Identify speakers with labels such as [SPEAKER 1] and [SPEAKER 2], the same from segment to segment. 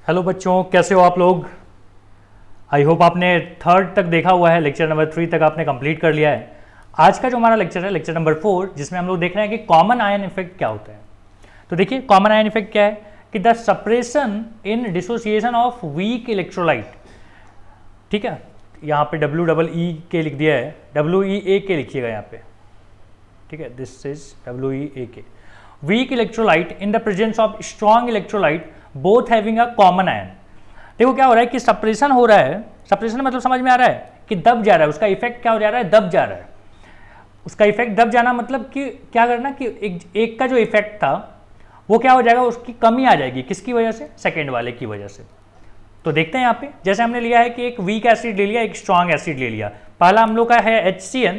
[SPEAKER 1] Hello बच्चों, कैसे हो आप लोग। आई होप आपने थर्ड तक देखा हुआ है, लेक्चर नंबर 3 तक आपने कंप्लीट कर लिया है। आज का जो हमारा लेक्चर है लेक्चर नंबर 4, जिसमें हम लोग देख रहे हैं कि कॉमन आयन इफेक्ट क्या होता है। तो देखिए कॉमन आयन इफेक्ट क्या है कि the suppression in dissociation of weak electrolyte. ठीक है, यहाँ पे WEE लिख दिया है, WEA लिखिएगा यहाँ पे। ठीक है, this is WEA। Weak electrolyte in the presence of strong electrolyte both having a common ion. देखो क्या हो रहा है कि सप्रेशन हो रहा है। सप्रेशन मतलब समझ में आ रहा है कि दब जा रहा है, उसका इफेक्ट क्या हो जा रहा है, दब जा रहा है। उसका इफेक्ट दब जाना मतलब कि क्या करना कि एक का जो इफेक्ट था वो क्या हो जाएगा, उसकी कमी आ जाएगी। किसकी वजह से, सेकेंड वाले की वजह से। तो देखते हैं यहाँ पे, जैसे हमने लिया है कि एक वीक एसिड ले लिया, एक स्ट्रॉन्ग एसिड ले लिया। पहला हम लोग का है HCN,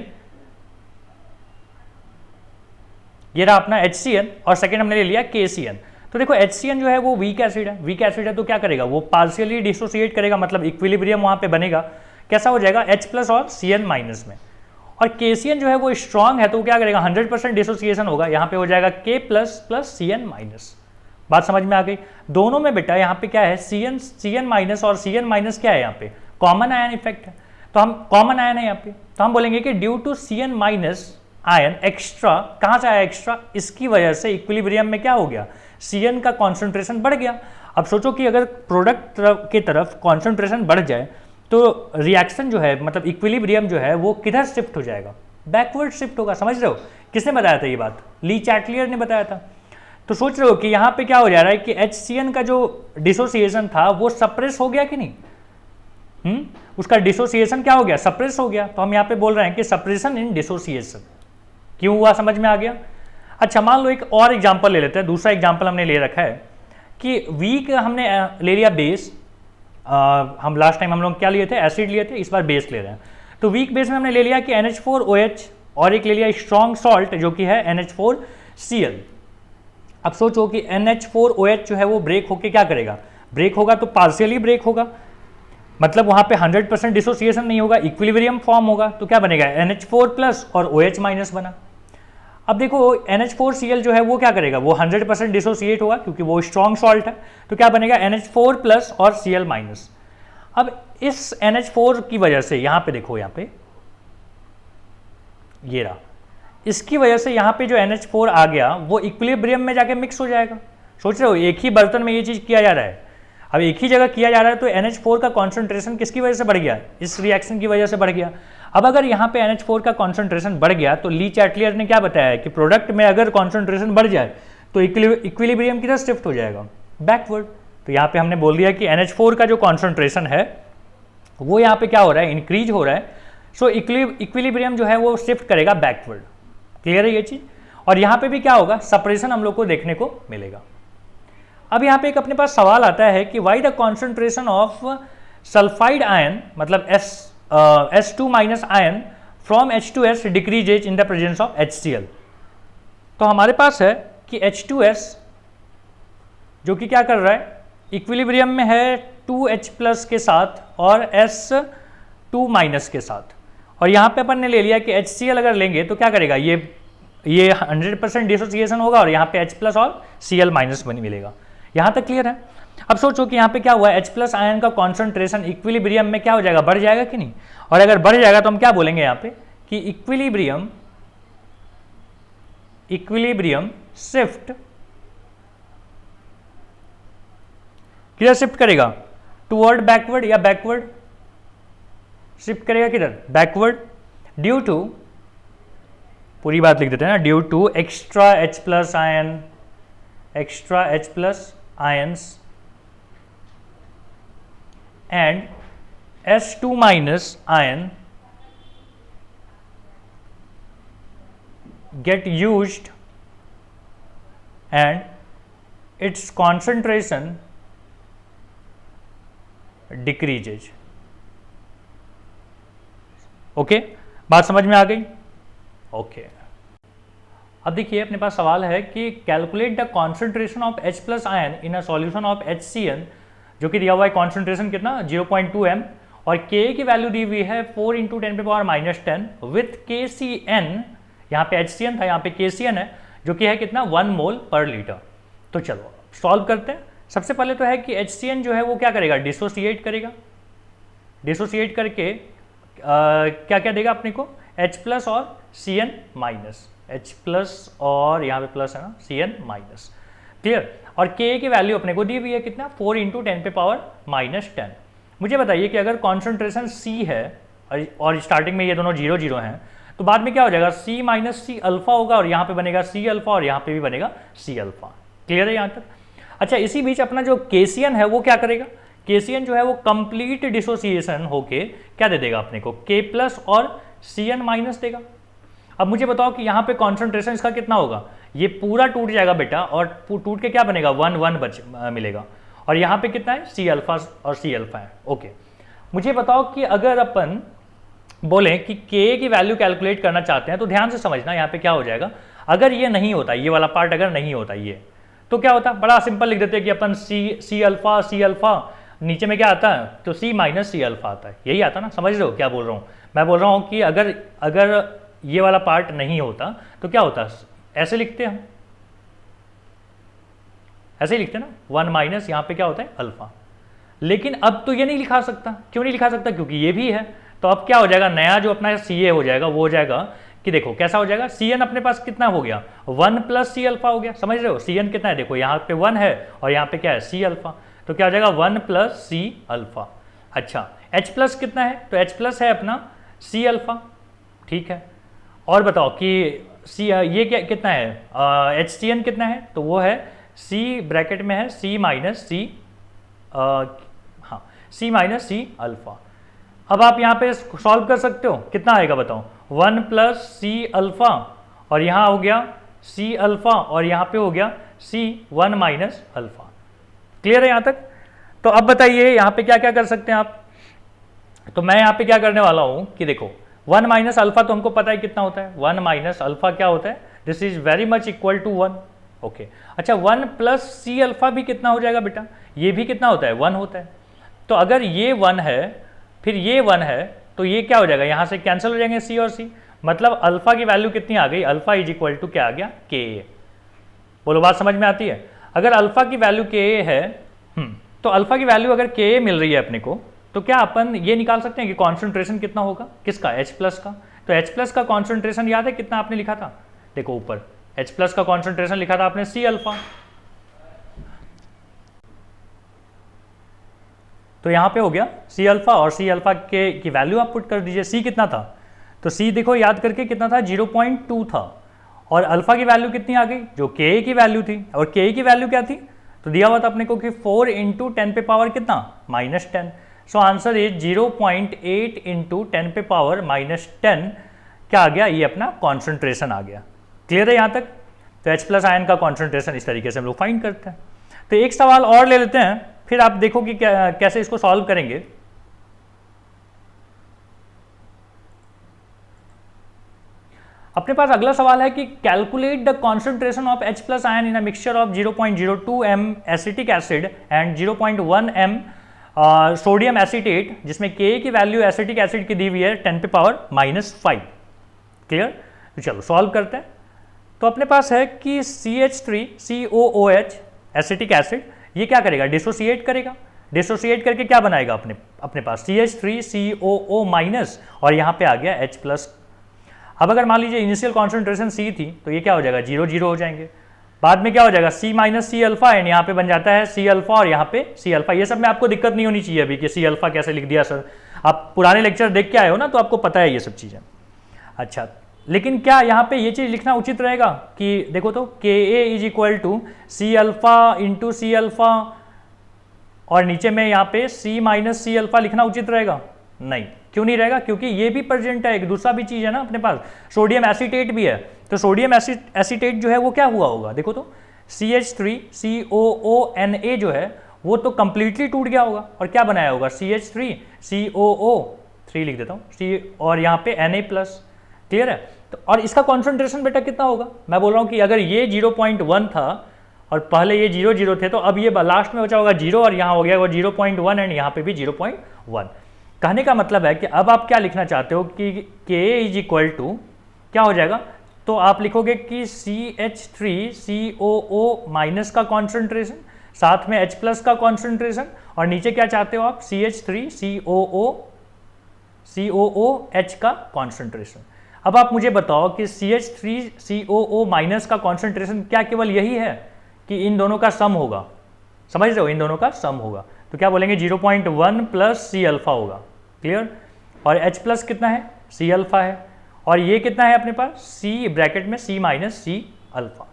[SPEAKER 1] ये रहा अपना HCN, और सेकेंड हमने ले लिया KCN। तो देखो HCN जो है वो वीक एसिड है, वीक एसिड है तो क्या करेगा, वो पार्शियली डिसोसिएट करेगा, मतलब इक्विलिब्रियम वहां पे बनेगा। कैसा हो जाएगा, H+ और Cn- में। और KCN जो है वो स्ट्रॉन्ग है तो क्या करेगा, 100% डिसोसिएशन होगा, यहाँ पे हो जाएगा K+ + Cn-। बात समझ में आ गई। दोनों में बेटा यहाँ पे क्या है, Cn- और Cn- क्या है, यहाँ पे कॉमन आयन इफेक्ट है। तो हम कॉमन आयन है यहाँ पे, तो हम बोलेंगे कि due to Cn- ion extra, कहाँ से आया एक्स्ट्रा, इसकी वजह से इक्विलिब्रियम में क्या हो गया, Cn का कॉन्सेंट्रेशन बढ़ गया। अब सोचो कि अगर प्रोडक्ट की तरफ कॉन्सेंट्रेशन बढ़ जाए तो रिएक्शन जो है, मतलब इक्विलिब्रियम जो है वो किधर शिफ्ट हो जाएगा, बैकवर्ड शिफ्ट होगा। समझ रहे हो, किसने बताया था ये बात, ली चैटलियर ने बताया था। तो सोच रहे हो कि यहाँ पे क्या हो जा रहा है कि HCN का जो डिसोसिएशन था वो सप्रेस हो गया कि नहीं। उसका डिसोसिएशन क्या हो गया, सप्रेस हो गया। तो हम यहाँ पे बोल रहे हैं कि सप्रेशन इन डिसोसिएशन क्यों हुआ, समझ में आ गया। अच्छा, मान लो एक और एग्जांपल ले लेते हैं। दूसरा एग्जांपल हमने ले रखा है कि वीक हमने ले लिया बेस। हम लास्ट टाइम हम लोग क्या लिए थे, एसिड लिए थे, इस बार बेस ले रहे हैं। तो वीक बेस में हमने ले लिया कि NH4OH, और एक ले लिया स्ट्रॉन्ग सॉल्ट जो कि है NH4Cl। अब सोचो कि NH4OH जो है वो ब्रेक होके क्या करेगा, ब्रेक होगा तो पार्शियली ब्रेक होगा, मतलब वहां पे 100% डिसोसिएशन नहीं होगा, इक्विलिब्रियम फॉर्म होगा। तो क्या बनेगा, NH4+ और OH- बना। अब देखो NH4Cl जो है वो क्या करेगा, वो 100% डिसोसिएट होगा क्योंकि वो स्ट्रॉन्ग सॉल्ट है। तो क्या बनेगा, NH4+ और Cl-। अब इस NH4 की वजह से यहाँ पे देखो, यहाँ पे ये रहा, इसकी वजह से यहाँ पे जो NH4 आ गया वो इक्विलिब्रियम में जाके मिक्स हो जाएगा। सोच रहे हो, एक ही बर्तन में ये चीज किया जा रहा है, अब एक ही जगह किया जा रहा है, तो NH4 का कॉन्सेंट्रेशन किसकी वजह से बढ़ गया, इस रिएक्शन की वजह से बढ़ गया। अब अगर यहाँ पे NH4 का कॉन्सेंट्रेशन बढ़ गया तो ली चैटलियर ने क्या बताया कि प्रोडक्ट में अगर कॉन्सेंट्रेशन बढ़ जाए तो इक्विलिब्रियम किधर शिफ्ट हो जाएगा, बैकवर्ड। तो यहाँ पे हमने बोल दिया कि NH4 का जो कॉन्सेंट्रेशन है वो यहाँ पे क्या हो रहा है, इंक्रीज हो रहा है। सो इक्विलिब्रियम जो है वो शिफ्ट करेगा बैकवर्ड। क्लियर है ये चीज। और यहाँ पे भी क्या होगा, सप्रेशन हम लोग को देखने को मिलेगा। अब यहाँ पे एक अपने पास सवाल आता है कि why the concentration of sulphide ion, मतलब S2- ion from H2S decreases in the presence of HCl। तो हमारे पास है कि H2S जो कि क्या कर रहा है, इक्विलिब्रियम में है 2H+ के साथ और S2- के साथ। और यहाँ पे अपन ने ले लिया कि HCl अगर लेंगे तो क्या करेगा, ये 100% डिसोसिएशन होगा और यहाँ पे H+ और Cl- बनी मिलेगा। यहाँ तक क्लियर है। अब सोचो कि यहाँ पे क्या हुआ, H+ आयन का कॉन्सेंट्रेशन इक्विलिब्रियम में क्या हो जाएगा, बढ़ जाएगा कि नहीं। और अगर बढ़ जाएगा तो हम क्या बोलेंगे यहाँ पे कि इक्विलिब्रियम शिफ्ट किधर शिफ्ट करेगा, टुवर्ड बैकवर्ड या बैकवर्ड शिफ्ट करेगा, किधर, बैकवर्ड। ड्यू टू, पूरी बात लिख देते हैं ना, due to extra H+ ions and S2- ion get used and its concentration decreases। Okay, बात समझ में आ गई। ओके, अब देखिए अपने पास सवाल है कि calculate the concentration of H+ ion in a solution of HCl, जो कि दिया हुआ है कॉन्सेंट्रेशन कितना 0.2 m, और Ka की वैल्यू दी हुई है 4 × 10⁻⁻10 विथ KCN। यहाँ पे HCN था, यहाँ पे KCN है, जो कि है कितना 1 मोल पर लीटर। तो चलो सॉल्व करते हैं सबसे पहले तो है कि HCN जो है वो क्या करेगा, डिसोसिएट करेगा। डिसोसिएट करके क्या क्या देगा अपने को, H प्लस और Cn माइनस, H प्लस और यहाँ पे प्लस है ना, Cn माइनस। क्लियर। और Ka की वैल्यू अपने को दी हुई है कितना, 4 × 10⁻⁻10। मुझे बताइए कि अगर कॉन्सेंट्रेशन C है और स्टार्टिंग में ये दोनों 0 0 हैं, तो बाद में क्या हो जाएगा, C माइनस C अल्फा होगा और यहाँ पे बनेगा C अल्फा और यहाँ पे भी बनेगा C अल्फा। क्लियर है यहाँ तक। अच्छा, इसी बीच अपना जो KCN है वो क्या करेगा, KCN जो है वो कंप्लीट डिसोसिएशन होके क्या दे देगा अपने को, K प्लस और Cn माइनस देगा। अब मुझे बताओ कि यहाँ पे कॉन्सेंट्रेशन इसका कितना होगा, ये पूरा टूट जाएगा बेटा और टूट के क्या बनेगा, 1 1 मिलेगा। और यहाँ पे कितना है, C अल्फा और C अल्फा है। ओके, मुझे बताओ कि अगर अपन बोले कि K की वैल्यू कैलकुलेट करना चाहते हैं तो ध्यान से समझना, यहाँ पे क्या हो जाएगा, अगर ये नहीं होता, ये वाला पार्ट अगर नहीं होता ये, तो क्या होता, बड़ा सिंपल लिख देते हैं कि अपन C अल्फा नीचे में क्या आता है, तो C माइनस C अल्फा आता है, यही आता ना। समझ रहे हो क्या बोल रहा हूँ, मैं बोल रहा हूँ कि अगर ये वाला पार्ट नहीं होता तो क्या होता, ऐसे लिखते हैं हम, ऐसे ही लिखते हैं ना, 1 माइनस यहाँ पे क्या होता है अल्फा। लेकिन अब तो ये नहीं लिखा सकता, क्यों नहीं लिखा सकता, क्योंकि ये भी है। तो अब क्या हो जाएगा, नया जो अपना CA हो जाएगा वो हो जाएगा कि देखो कैसा हो जाएगा, Cn अपने पास कितना हो गया, 1 प्लस C अल्फा हो गया। समझ रहे हो, Cn कितना है, देखो यहाँ पे 1 है और यहाँ पे क्या है C अल्फा, तो क्या हो जाएगा 1 प्लस C अल्फा। अच्छा, H प्लस कितना है, तो H प्लस है अपना C अल्फा। ठीक है, और बताओ कि ये क्या कितना है, HCN कितना है, तो वो है C ब्रैकेट में है C माइनस C, हाँ C माइनस C अल्फा। अब आप यहाँ पे सॉल्व कर सकते हो, कितना आएगा बताओ, 1 प्लस C अल्फा और यहाँ हो गया C अल्फा और यहाँ पे हो गया C 1 माइनस अल्फा। क्लियर है यहाँ तक। तो अब बताइए यहाँ पे क्या क्या कर सकते हैं आप, तो मैं यहाँ पे क्या करने वाला हूँ कि देखो 1 माइनस अल्फा तो हमको पता है कितना होता है, 1 माइनस अल्फा क्या होता है, this is very much equal to 1। Okay, अच्छा 1 प्लस C अल्फा भी कितना हो जाएगा बेटा, ये भी कितना होता है, 1 होता है। तो अगर ये 1 है फिर ये 1 है तो ये क्या हो जाएगा, यहाँ से कैंसिल हो जाएंगे C और C, मतलब अल्फा की वैल्यू कितनी आ गई, अल्फा इज इक्वल टू क्या आ गया, Ka। बोलो बात समझ में आती है। अगर अल्फा की वैल्यू Ka है, तो अल्फा की वैल्यू अगर Ka मिल रही है अपने को, तो क्या अपन ये निकाल सकते हैं कि कॉन्सेंट्रेशन कितना होगा, किसका, H प्लस का। तो H प्लस का कॉन्सेंट्रेशन याद है कितना आपने लिखा था, देखो ऊपर H प्लस का कॉन्सेंट्रेशन लिखा था आपने C अल्फा। तो यहाँ पे हो गया C अल्फा और C अल्फा की वैल्यू आप पुट कर दीजिए। C कितना था, तो C देखो याद करके कितना था, 0.2 था और अल्फा की वैल्यू कितनी आ गई, जो Ka की वैल्यू थी। और Ka की वैल्यू क्या थी, तो दिया हुआ था अपने को कि 4 × 10 पे पावर कितना, -10। सो आंसर इज 0.8 × 10 पे पावर -10 क्या आ गया, ये अपना कॉन्सेंट्रेशन आ गया। क्लियर है यहाँ तक। तो H प्लस आयन का कॉन्सेंट्रेशन इस तरीके से हम लोग फाइंड करते हैं। तो एक सवाल और ले लेते हैं, फिर आप देखो कि कैसे इसको सॉल्व करेंगे। अपने पास अगला सवाल है कि calculate the concentration of H plus ion in a mixture of 0.02 m acetic acid and 0.1 m sodium acetate, जिसमें Ka की वैल्यू एसिटिक एसिड की दी हुई है 10 पे पावर -5। क्लियर। तो चलो सॉल्व करते हैं। तो अपने पास है कि CH3COOH एसिटिक एसिड ये क्या करेगा, डिसोसिएट करेगा। डिसोसिएट करके क्या बनाएगा अपने पास CH3COO माइनस और यहाँ पे आ गया H प्लस। अब अगर मान लीजिए इनिशियल कॉन्सेंट्रेशन C थी तो ये क्या हो जाएगा, 0 0 हो जाएंगे। बाद में क्या हो जाएगा, C minus C alpha and यहाँ पे बन जाता है C अल्फा और यहाँ पे C अल्फा। ये सब में आपको दिक्कत नहीं होनी चाहिए अभी कि C अल्फा कैसे लिख दिया सर, आप पुराने लेक्चर देख के आए हो ना, तो आपको पता है ये सब चीज़ें। अच्छा, लेकिन क्या यहाँ पे ये चीज़ लिखना उचित रहेगा कि देखो तो Ka is equal to C alpha into C alpha और नीचे में यहाँ पे C माइनस C अल्फा लिखना उचित रहेगा? नहीं। क्यों नहीं रहेगा, क्योंकि ये भी प्रेजेंट है, एक दूसरा भी चीज़ है ना अपने पास, सोडियम एसीटेट भी है। तो सोडियम एसीटेट जो है वो क्या हुआ होगा, देखो तो CH3COONA जो है वो तो कंप्लीटली टूट गया होगा और क्या बनाया होगा CH3COO3 लिख देता हूँ C और यहाँ पे Na प्लस। क्लियर है। तो और इसका कॉन्सेंट्रेशन बेटा कितना होगा, मैं बोल रहा हूँ कि अगर ये 0.1 था और पहले ये 0 0 थे तो अब ये लास्ट में बचा होगा 0 और यहाँ हो गया वो 0.1 एंड यहाँ पे भी 0.1। कहने का मतलब है कि अब आप क्या लिखना चाहते हो कि Ka इज इक्वल टू क्या हो जाएगा, तो आप लिखोगे कि CH3COO माइनस का कॉन्सेंट्रेशन साथ में H प्लस का कॉन्सेंट्रेशन, और नीचे क्या चाहते हो आप, CH3COOH का कॉन्सेंट्रेशन। अब आप मुझे बताओ कि CH3COO माइनस का कॉन्सेंट्रेशन क्या केवल यही है कि इन दोनों का सम होगा, समझ रहे हो, इन दोनों का सम होगा, तो क्या बोलेंगे 0.1 प्लस C अल्फा होगा, क्लियर। और H प्लस कितना है, C अल्फा है, और ये कितना है अपने पास, C ब्रैकेट में C माइनस C अल्फा।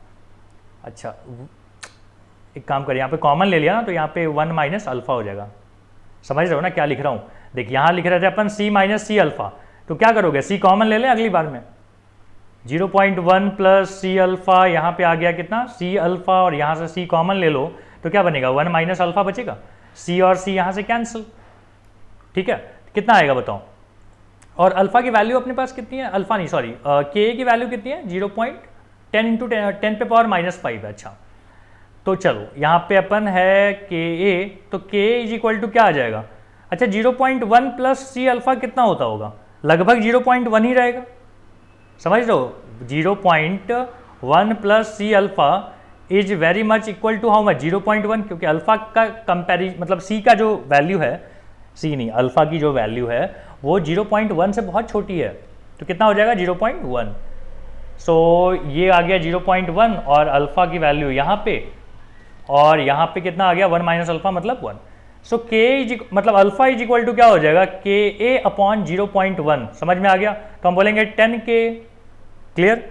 [SPEAKER 1] अच्छा एक काम करिए, यहाँ पे कॉमन ले लिया ना, तो यहाँ पे 1 माइनस अल्फा हो जाएगा, समझ रहे हो ना क्या लिख रहा हूँ। देखिए यहाँ लिख रहे थे अपन C माइनस C अल्फा, तो क्या करोगे, C कॉमन ले लें अगली बार में, 0.1 प्लस C अल्फा, यहाँ पे आ गया कितना C अल्फा, और यहाँ से C कॉमन ले लो तो क्या बनेगा, 1 माइनस अल्फा बचेगा, C और C यहाँ से कैंसिल, ठीक है, कितना आएगा बताओ। और अल्फा की वैल्यू अपने पास कितनी है, अल्फा नहीं सॉरी के की वैल्यू कितनी है, 0.10 इंटू 10 पे पावर -5 है। अच्छा तो चलो यहाँ पे अपन है के ए, तो के इज इक्वल टू क्या आ जाएगा, अच्छा 0.1 प्लस C अल्फा कितना होता होगा, लगभग 0.1 ही रहेगा, समझ लो 0.1 plus C alpha is very much equal to how much, 0.1, क्योंकि अल्फा का कंपेरिजन मतलब C का जो वैल्यू है, C नहीं अल्फा की जो वैल्यू है वो 0.1 से बहुत छोटी है, तो कितना हो जाएगा 0.1। सो ये आ गया 0.1 और अल्फा की वैल्यू यहाँ पे, और यहाँ पे कितना आ गया 1 माइनस अल्फा मतलब 1। सो के इज मतलब अल्फा इज इक्वल टू क्या हो जाएगा, के ए अपॉन 0.1, समझ में आ गया। तो हम बोलेंगे 10K, क्लियर,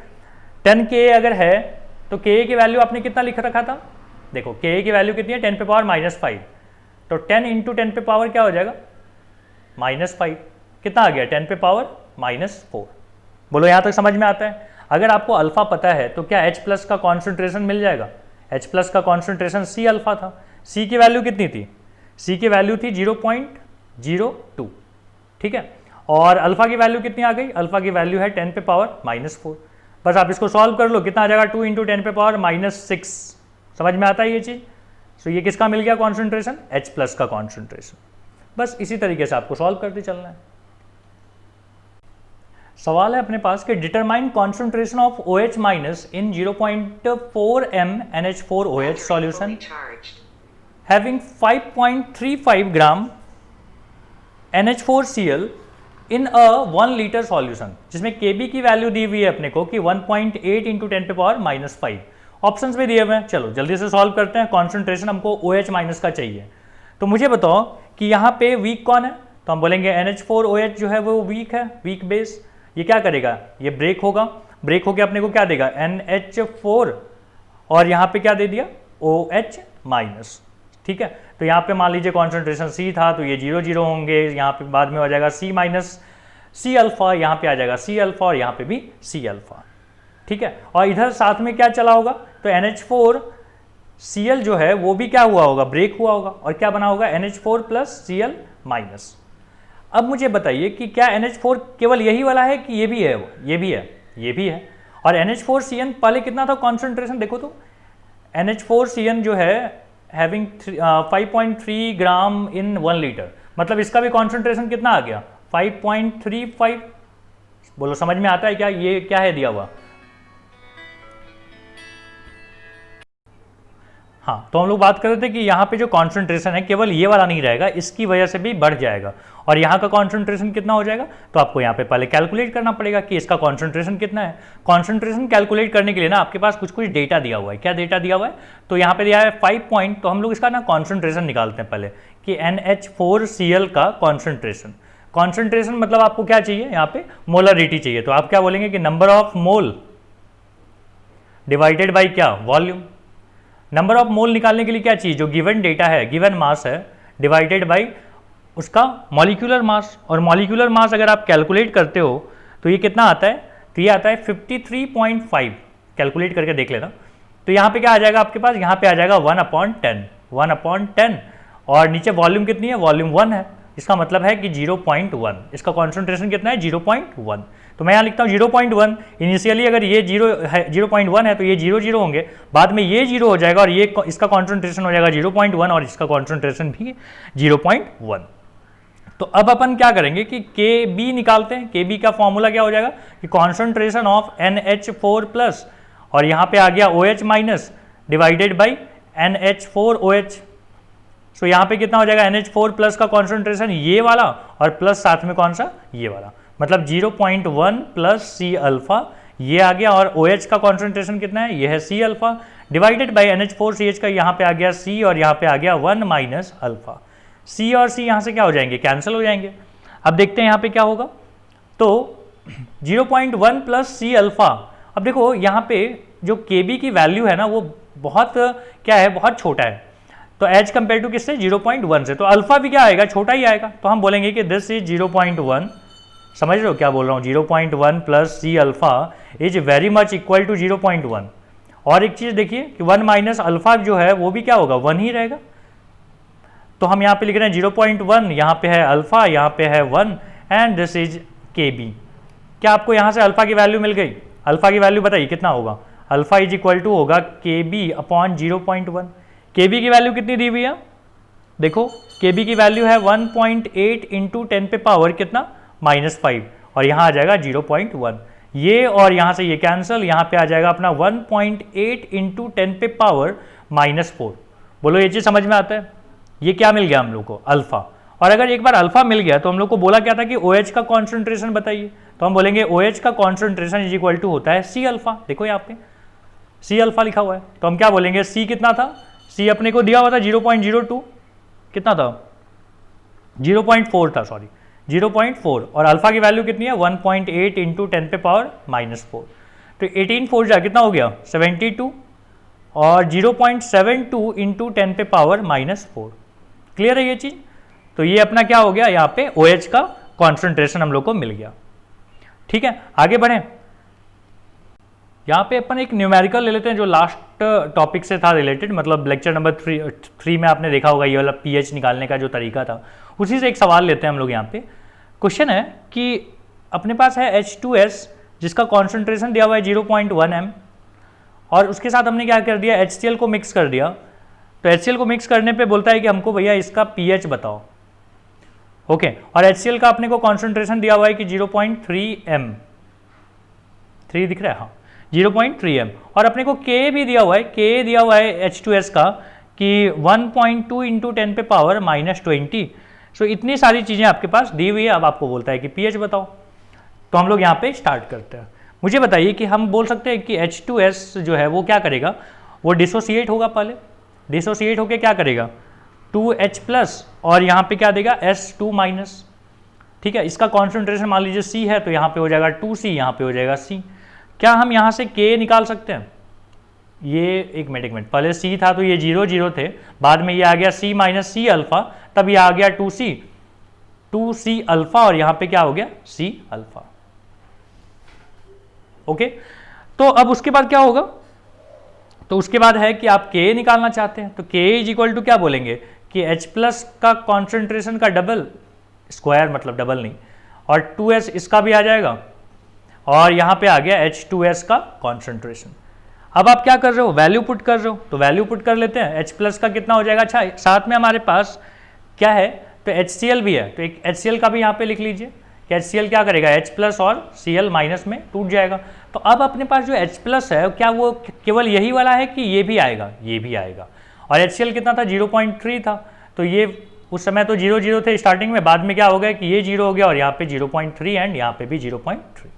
[SPEAKER 1] 10K अगर है तो के की वैल्यू आपने कितना लिख रखा था, देखो के की वैल्यू कितनी है 10 पे पावर -5, तो 10 इंटू 10 पे पावर क्या हो जाएगा -5, कितना आ गया 10 पे पावर -4। बोलो यहाँ तक समझ में आता है। अगर आपको अल्फा पता है तो क्या H प्लस का कॉन्सेंट्रेशन मिल जाएगा, H प्लस का कॉन्सेंट्रेशन C अल्फा था, C की वैल्यू कितनी थी, C की वैल्यू थी 0.02, ठीक है, और अल्फा की वैल्यू कितनी आ गई, अल्फा की वैल्यू है 10 पे पावर -4। बस आप इसको सॉल्व कर लो, कितना आ जाएगा 2 इंटू 10 पे पावर -6, समझ में आता है ये चीज़। तो ये किसका मिल गया कॉन्सेंट्रेशन, H प्लस का कॉन्सेंट्रेशन। बस इसी तरीके से आपको सॉल्व करते चलना है। सवाल है अपने पास कि determine concentration of OH minus in 0.4 m NH4OH solution having 5.35 gram NH4Cl in a 1 litre solution, जिसमें Kb की वैल्यू दी हुई है अपने को कि 1.8 इंटू 10 पे पावर -5, ऑप्शंस भी दिए हुए हैं। चलो जल्दी से सॉल्व करते हैं। कॉन्सेंट्रेशन हमको OH माइनस का चाहिए, तो मुझे बताओ कि यहाँ पे वीक कौन है, तो हम बोलेंगे NH4OH जो है वो वीक है, वीक बेस। ये क्या करेगा, ये ब्रेक होगा, ब्रेक होकर अपने को क्या देगा NH4, और यहाँ पे क्या दे दिया OH माइनस, ठीक है। तो यहाँ पे मान लीजिए कॉन्सेंट्रेशन C था तो ये 0 होंगे, यहाँ पे बाद में हो जाएगा C माइनस C अल्फा, यहाँ पे आ जाएगा C अल्फा, और यहाँ पे भी C अल्फा, ठीक है। और इधर साथ में क्या चला होगा, तो NH4Cl जो है वो भी क्या हुआ होगा, ब्रेक हुआ होगा, और क्या बना होगा NH4 प्लस Cl माइनस। अब मुझे बताइए कि क्या NH4 केवल यही वाला है कि ये भी है, ये भी है, ये भी है। और NH4Cn पहले कितना था कॉन्सेंट्रेशन, देखो तो NH4Cn जो है हैविंग 5.3 ग्राम इन 1 लीटर, मतलब इसका भी कॉन्सेंट्रेशन कितना आ गया 5.35। बोलो समझ में आता है क्या, ये क्या है दिया हुआ। हाँ, तो हम लोग बात कर रहे थे कि यहाँ पे जो कॉन्सेंट्रेशन है केवल ये वाला नहीं रहेगा, इसकी वजह से भी बढ़ जाएगा, और यहाँ का कॉन्सेंट्रेशन कितना हो जाएगा, तो आपको यहाँ पे पहले कैलकुलेट करना पड़ेगा कि इसका कॉन्सेंट्रेशन कितना है। कॉन्सेंट्रेशन कैलकुलेट करने के लिए ना आपके पास कुछ कुछ डेटा दिया हुआ है। क्या डेटा दिया हुआ है, तो यहाँ पे दिया है 5 पॉइंट, तो हम लोग इसका ना कॉन्सेंट्रेशन निकालते हैं पहले कि NH4Cl का कॉन्सेंट्रेशन। कॉन्सेंट्रेशन मतलब आपको क्या चाहिए, यहाँ पे मोलरिटी चाहिए, तो आप क्या बोलेंगे कि number of mole divided by क्या, वॉल्यूम। नंबर ऑफ मोल निकालने के लिए क्या चाहिए, जो गिवन डेटा है, गिवन मास है, डिवाइडेड बाई उसका मॉलिक्यूलर मास। और मॉलिक्यूलर मास अगर आप कैलकुलेट करते हो तो ये कितना आता है, तो ये आता है 53.5, कैलकुलेट करके देख लेना। तो यहाँ पे क्या आ जाएगा आपके पास, यहाँ पे आ जाएगा 1/10, और नीचे वॉल्यूम कितनी है, वॉल्यूम 1 है, इसका मतलब है कि 0.1, इसका कॉन्सेंट्रेशन कितना है 0.1। तो मैं यहाँ लिखता हूँ 0.1। इनिशियली अगर ये 0.1 है तो ये 0 होंगे, बाद में ये 0 हो जाएगा, और ये इसका कॉन्सेंट्रेशन हो जाएगा 0.1, और इसका कॉन्सेंट्रेशन भी 0.1। तो अब अपन क्या करेंगे कि Kb निकालते हैं। Kb का फॉर्मूला क्या हो जाएगा कि कॉन्सेंट्रेशन ऑफ NH4 प्लस, और यहाँ पे आ गया OH minus divided by NH4OH। सो यहाँ पे कितना हो जाएगा NH4 प्लस का कॉन्सेंट्रेशन ये वाला और प्लस साथ में कौन सा ये वाला, मतलब 0.1 प्लस सी अल्फा ये आ गया, और OH का कॉन्सेंट्रेशन कितना है ये है C alpha, divided by NH4CH का यहाँ पे आ गया C और यहाँ पे आ गया 1 माइनस अल्फा। C और C यहाँ से क्या हो जाएंगे, कैंसिल हो जाएंगे। अब देखते हैं यहाँ पे क्या होगा, तो 0.1 प्लस सी अल्फा। अब देखो यहाँ पे जो KB की वैल्यू है ना वो बहुत क्या है, बहुत छोटा है, तो एज कंपेयर टू किससे 0.1 से, तो अल्फा भी क्या आएगा, छोटा ही आएगा, तो हम बोलेंगे कि दिस इज 0.1। समझ रहे हो क्या बोल रहा हूँ, 0.1 plus C alpha is very much equal to 0.1। और एक चीज देखिए कि 1 माइनस अल्फा जो है वो भी क्या होगा, 1 ही रहेगा, तो हम यहाँ पे लिख रहे हैं 0.1, यहाँ पे है अल्फा, यहाँ पे है 1 एंड दिस इज KB। क्या आपको यहाँ से अल्फा की वैल्यू मिल गई, अल्फा की वैल्यू बताइए कितना होगा, अल्फा इज इक्वल टू होगा KB अपॉन 0.1। KB की वैल्यू कितनी दी हुई है, देखो KB की वैल्यू है 1.8 इंटू 10 पे पावर कितना -5, और यहाँ आ जाएगा 0.1, ये और यहाँ से ये कैंसिल, यहाँ पे आ जाएगा अपना 1.8 इंटू 10 पे पावर -4। बोलो ये चीज़ समझ में आता है, ये क्या मिल गया हम लोग को, अल्फा। और अगर एक बार अल्फा मिल गया तो हम लोग को बोला क्या था कि OH का कॉन्सेंट्रेशन बताइए, तो हम बोलेंगे OH का कॉन्सेंट्रेशन इज इक्वल टू होता है C अल्फा। देखो यहाँ पे C अल्फा लिखा हुआ है, तो हम क्या बोलेंगे, C कितना था, C अपने को दिया हुआ था 0.02, कितना था 0.4 था, सॉरी 0.4, और अल्फा की वैल्यू कितनी है 1.8 इंटू 10 पे पावर -4, तो 18 4 जा कितना हो गया 72, और 0.72 इंटू 10 पे पावर -4। क्लियर है ये चीज, तो ये अपना क्या हो गया, यहाँ पे OH का कॉन्सेंट्रेशन हम लोग को मिल गया। ठीक है, आगे बढ़े, यहाँ पे अपन एक न्यूमेरिकल ले लेते हैं जो लास्ट टॉपिक से था रिलेटेड, मतलब लेक्चर नंबर 3 में आपने देखा होगा ये वाला pH निकालने का जो तरीका था, उसी से एक सवाल लेते हैं हम लोग। यहाँ पे क्वेश्चन है कि अपने पास है H2S जिसका कॉन्सेंट्रेशन दिया हुआ है 0.1 m, और उसके साथ हमने क्या कर दिया, HCl को मिक्स कर दिया। तो HCl को मिक्स करने पे बोलता है कि हमको भैया इसका pH बताओ, ओके, और HCl का अपने को कॉन्सेंट्रेशन दिया हुआ है कि 0.3 m, 3 दिख रहा है, हाँ 0.3 m, और अपने को K भी दिया हुआ है, K दिया हुआ है H2S का कि 1.2 इंटू 10 पे पावर -20। सो इतनी सारी चीज़ें आपके पास दी हुई है, अब आपको बोलता है कि pH बताओ। तो हम लोग यहाँ पे स्टार्ट करते हैं। मुझे बताइए कि हम बोल सकते हैं कि H2S जो है वो क्या करेगा, वो डिसोसिएट होगा, पहले डिसोसिएट होके क्या करेगा 2H प्लस, और यहाँ पे क्या देगा S2 माइनस। ठीक है, इसका कॉन्सेंट्रेशन मान लीजिए C है, तो यहाँ पे हो जाएगा 2C, यहाँ पे हो जाएगा C। क्या हम यहाँ से K निकाल सकते हैं, ये एक मिनट पहले C था तो ये 0 0 थे, बाद में ये आ गया C माइनस C अल्फा, तब ये आ गया 2C अल्फा, और यहाँ पे क्या हो गया C अल्फा। ओके, तो अब उसके बाद क्या होगा, तो उसके बाद है कि आप K निकालना चाहते हैं, तो K इज इक्वल टू क्या बोलेंगे कि H प्लस का कॉन्सेंट्रेशन का डबल, स्क्वायर मतलब डबल नहीं, और 2S इसका भी आ जाएगा, और यहाँ पे आ गया H2S का कॉन्सेंट्रेशन। अब आप क्या कर रहे हो, वैल्यू पुट कर रहे हो, तो वैल्यू पुट कर लेते हैं। H प्लस का कितना हो जाएगा, अच्छा साथ में हमारे पास क्या है, तो HCl भी है, तो एक HCl का भी यहाँ पे लिख लीजिए कि HCl क्या करेगा, H प्लस और Cl माइनस में टूट जाएगा। तो अब अपने पास जो H प्लस है क्या वो केवल यही वाला है कि ये भी आएगा, ये भी आएगा, और HCl कितना था 0.3 था, तो ये उस समय तो 0 0 थे स्टार्टिंग में, बाद में क्या हो गया कि ये 0 हो गया, और यहाँ पे 0.3 एंड यहाँ पे भी 0.3।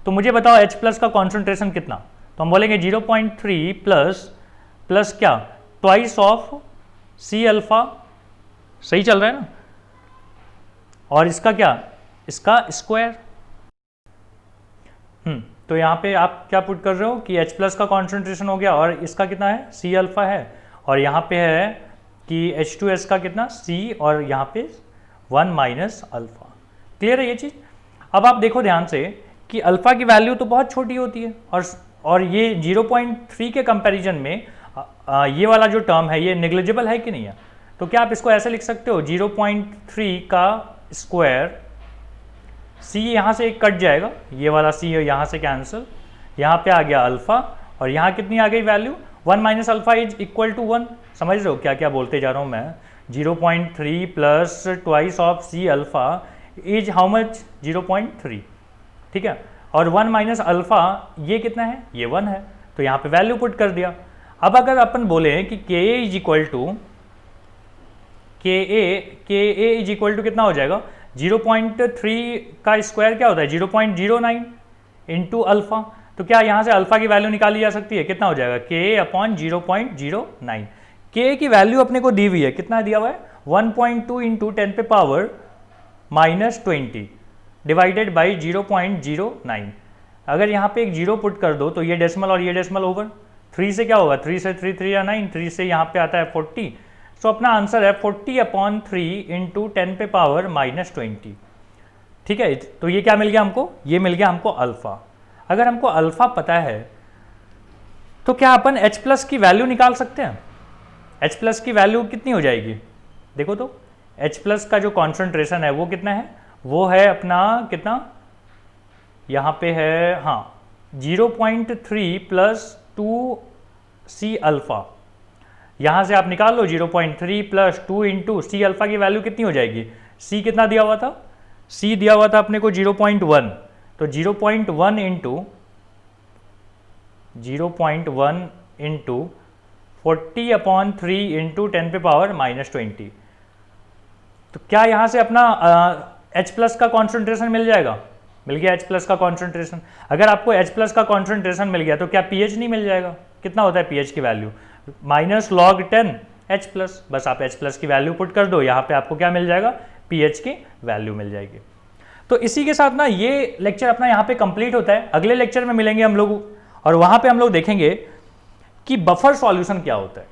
[SPEAKER 1] तो मुझे बताओ H प्लस का कॉन्सेंट्रेशन कितना, तो हम बोलेंगे 0.3 प्लस क्या, ट्वाइस ऑफ C अल्फा, सही चल रहा है ना, और इसका क्या, इसका स्क्वायर। तो यहाँ पे आप क्या पुट कर रहे हो कि H प्लस का कॉन्सेंट्रेशन हो गया, और इसका कितना है C अल्फा है, और यहाँ पे है कि H2S का कितना C, और यहाँ पे 1 माइनस अल्फा। क्लियर है ये चीज़। अब आप देखो ध्यान से कि अल्फा की वैल्यू तो बहुत छोटी होती है, और ये 0.3 के कंपैरिजन में ये वाला जो टर्म है ये नेग्लिजिबल है कि नहीं है। तो क्या आप इसको ऐसे लिख सकते हो 0.3 का स्क्वायर, C यहाँ से एक कट जाएगा, ये वाला C यहाँ से कैंसिल, यहाँ पे आ गया अल्फा, और यहाँ कितनी आ गई value 1 minus alpha is equal to 1। समझ रहे हो क्या क्या बोलते जा रहा हूँ मैं, 0.3 plus twice of C alpha is how much 0.3, ठीक है, और 1 माइनस अल्फा ये कितना है, ये 1 है, तो यहाँ पे वैल्यू पुट कर दिया। अब अगर अपन बोले कि के ए इज इक्वल टू कितना हो जाएगा, 0.3 का स्क्वायर क्या होता है 0.09 इंटू अल्फा। तो क्या यहाँ से अल्फा की वैल्यू निकाली जा सकती है, कितना हो जाएगा के अपॉन 0.09। के की वैल्यू अपने को दी हुई है, कितना दिया हुआ है 1.2 इंटू 10 पे पावर -20 डिवाइडेड बाई 0.09। अगर यहाँ पे एक जीरो पुट कर दो तो ये डेसिमल और ये डेसिमल ओवर, 3 से क्या होगा 3 से 3 3 या 9, 3 से यहाँ पे आता है 40। सो अपना आंसर है 40/3 इंटू 10 पे पावर -20। ठीक है, तो ये क्या मिल गया हमको, ये मिल गया हमको अल्फा। अगर हमको अल्फा पता है तो क्या अपन H प्लस की वैल्यू निकाल सकते हैं। H प्लस की वैल्यू कितनी हो जाएगी, देखो तो H प्लस का जो कॉन्सेंट्रेशन है वो कितना है, वो है अपना कितना, यहाँ पे है हाँ 0.3 प्लस 2C अल्फा। यहाँ से आप निकाल लो 0.3 प्लस 2 इंटू सी अल्फा की वैल्यू कितनी हो जाएगी, C कितना दिया हुआ था, C दिया हुआ था अपने को 0.1, तो 0.1 इंटू 40/3 इंटू 10 पे पावर -20। तो क्या यहाँ से अपना H प्लस का कॉन्सेंट्रेशन मिल जाएगा, मिल गया H प्लस का कॉन्सेंट्रेशन। अगर आपको H प्लस का कॉन्सेंट्रेशन मिल गया तो क्या pH नहीं मिल जाएगा, कितना होता है pH की वैल्यू -log10 H प्लस। बस आप H प्लस की वैल्यू पुट कर दो, यहाँ पे आपको क्या मिल जाएगा pH की वैल्यू मिल जाएगी। तो इसी के साथ ना ये लेक्चर अपना यहाँ पे कंप्लीट होता है। अगले लेक्चर में मिलेंगे हम लोग और वहाँ पे हम लोग देखेंगे कि बफर सॉल्यूशन क्या होता है।